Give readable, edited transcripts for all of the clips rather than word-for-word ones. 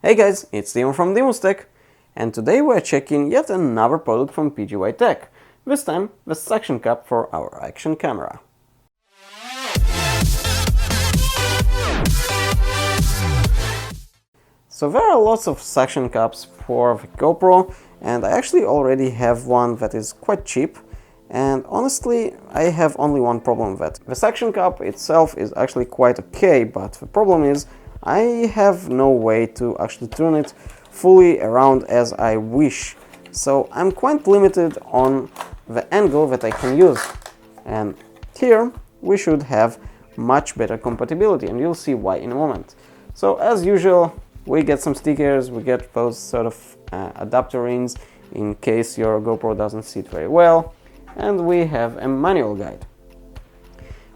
Hey guys, it's Timo from DimusTech, and today we're checking yet another product from PGYTECH, this time the suction cup for our action camera. So there are lots of suction cups for the GoPro, and I actually already have one that is quite cheap, and honestly I have only one problem with it. The suction cup itself is actually quite okay, but the problem is I have no way to actually turn it fully around as I wish, so I'm quite limited on the angle that I can use, and here we should have much better compatibility, and you'll see why in a moment. So as usual, we get some stickers, we get those sort of adapter rings in case your GoPro doesn't sit very well, and we have a manual guide.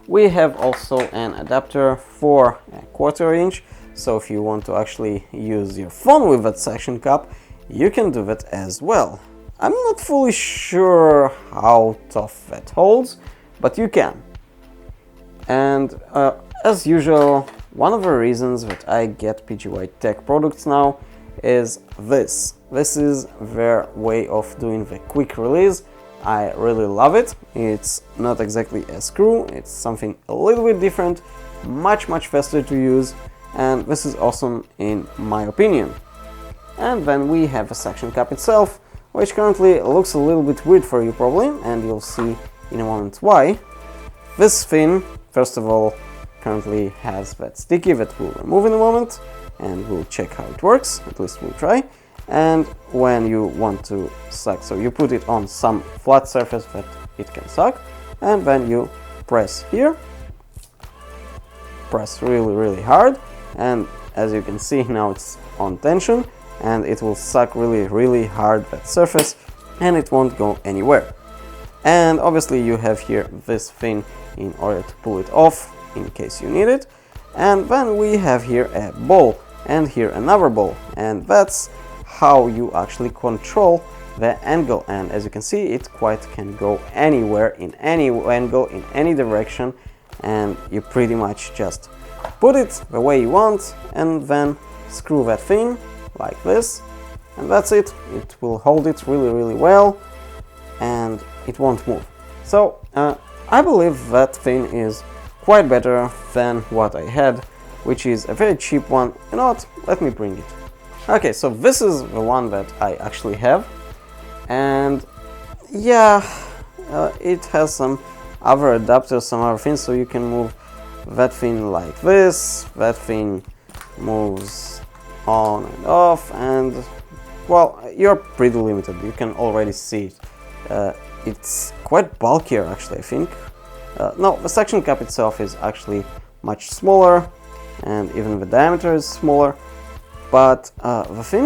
We have also an adapter for a 1/4 inch, so if you want to actually use your phone with that suction cup, you can do that as well. I'm not fully sure how tough that holds, but you can. And as usual, one of the reasons that I get PGYTECH products now is this. This is their way of doing the quick release. I really love it. It's not exactly a screw, it's something a little bit different, much faster to use, and this is awesome in my opinion. And then we have the suction cup itself, which currently looks a little bit weird for you probably, and you'll see in a moment why. This thing, first of all, currently has that sticky that we'll remove in a moment, and we'll check how it works, at least we'll try. And when you want to suck, so you put it on some flat surface that it can suck, and then you press here, press really hard, and as you can see now it's on tension, and it will suck really hard that surface, and it won't go anywhere. And obviously you have here this thing in order to pull it off in case you need it. And then we have here a ball, and here another ball, and that's how you actually control the angle. And as you can see, it quite can go anywhere, in any angle, in any direction, and you pretty much just put it the way you want and then screw that thing like this, and that's it. It will hold it really well, and it won't move. So I believe that thing is quite better than what I had, which is a very cheap one. You know what, let me bring it. Okay, so this is the one that I actually have, and yeah, it has some other adapters, some other things, so you can move that thing like this, that thing moves on and off, and well, you're pretty limited. You can already see it. It's quite bulkier actually, I think. No, the suction cup itself is actually much smaller, and even the diameter is smaller, but the thing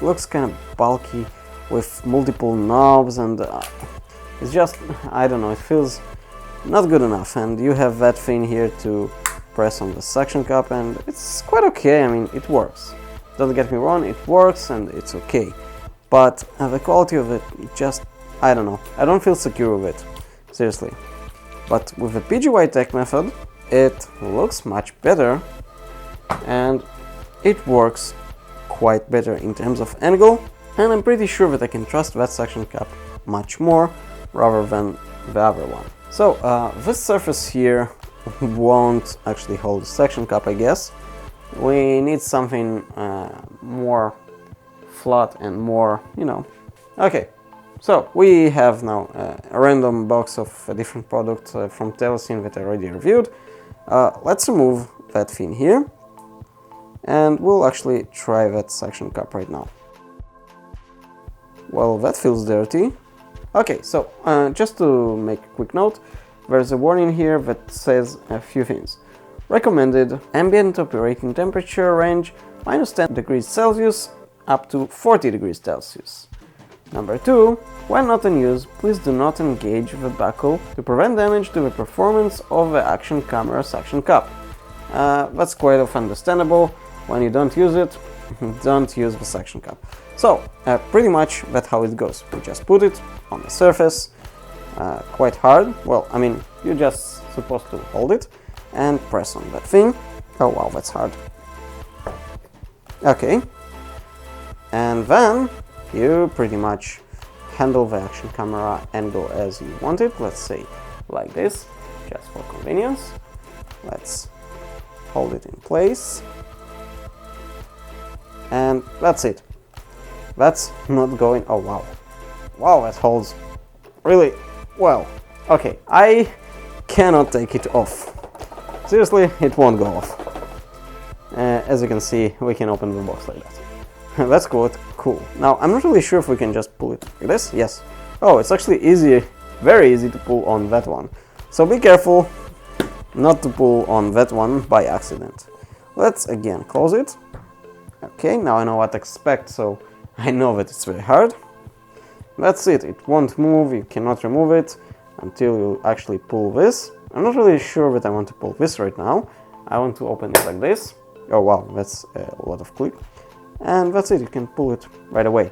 looks kind of bulky with multiple knobs, and it's just, I don't know, it feels not good enough. And you have that thing here to press on the suction cup, and it's quite okay. I mean, it works. Don't get me wrong, it works and it's okay. But the quality of it, just, I don't know. I don't feel secure with it, seriously. But with the PGYTECH method, it looks much better, and it works quite better in terms of angle, and I'm pretty sure that I can trust that suction cup much more rather than the other one. So this surface here won't actually hold the suction cup, I guess. We need something more flat and more, you know. Okay, so we have now a random box of a different product from Telesyn that I already reviewed. Let's remove that thing here, and we'll actually try that suction cup right now. Well, that feels dirty. Okay, so just to make a quick note, there's a warning here that says a few things. Recommended ambient operating temperature range -10 degrees Celsius up to 40 degrees Celsius. Number 2, when not in use, please do not engage the buckle to prevent damage to the performance of the action camera suction cup. That's quite understandable. When you don't use it, don't use the suction cup. So pretty much that's how it goes. You just put it on the surface quite hard. Well, I mean, you're just supposed to hold it and press on that thing. Oh wow, that's hard. Okay, and then you pretty much handle the action camera angle as you want it. Let's say like this, just for convenience. Let's hold it in place, and that's it. That's not going. Oh wow, wow, that holds really well. Okay, I cannot take it off. Seriously, it won't go off. As you can see, we can open the box like that. That's cool. Now, I'm not really sure if we can just pull it like this. Yes. Oh, it's actually easy, very easy to pull on that one. So be careful not to pull on that one by accident. Let's again close it. Okay, now I know what to expect, so I know that it's very hard. That's it. It won't move. You cannot remove it until you actually pull this. I'm not really sure that I want to pull this right now. I want to open it like this. Oh wow, that's a lot of click. And that's it, you can pull it right away.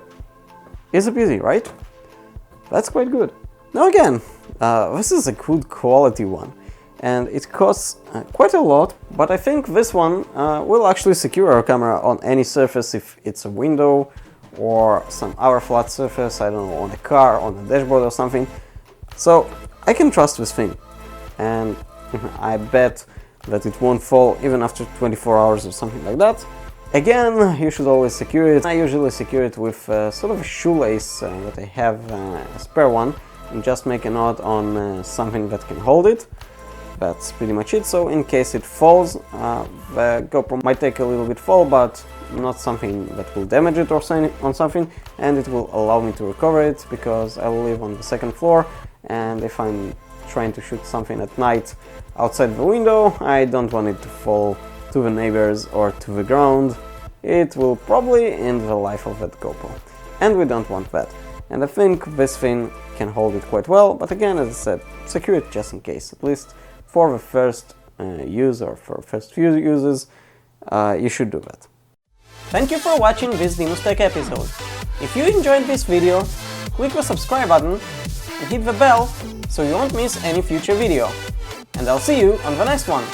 Easy peasy, right? That's quite good. Now again, this is a good quality one. And it costs quite a lot, but I think this one will actually secure our camera on any surface, if it's a window or some other flat surface, I don't know, on a car, on a dashboard or something. So I can trust this thing. And I bet that it won't fall even after 24 hours or something like that. Again, you should always secure it. I usually secure it with sort of a shoelace that I have, a spare one, and just make a knot on something that can hold it. That's pretty much it. So in case it falls, the GoPro might take a little bit fall, but not something that will damage it or on something, and it will allow me to recover it, because I live on the second floor, and if I'm trying to shoot something at night outside the window, I don't want it to fall to the neighbors or to the ground. It will probably end the life of that GoPro, and we don't want that. And I think this thing can hold it quite well, but again, as I said, secure it just in case, at least for the first use or for first few uses, you should do that. Thank you for watching this DimusTech episode. If you enjoyed this video, click the subscribe button and hit the bell so you won't miss any future video. And I'll see you on the next one.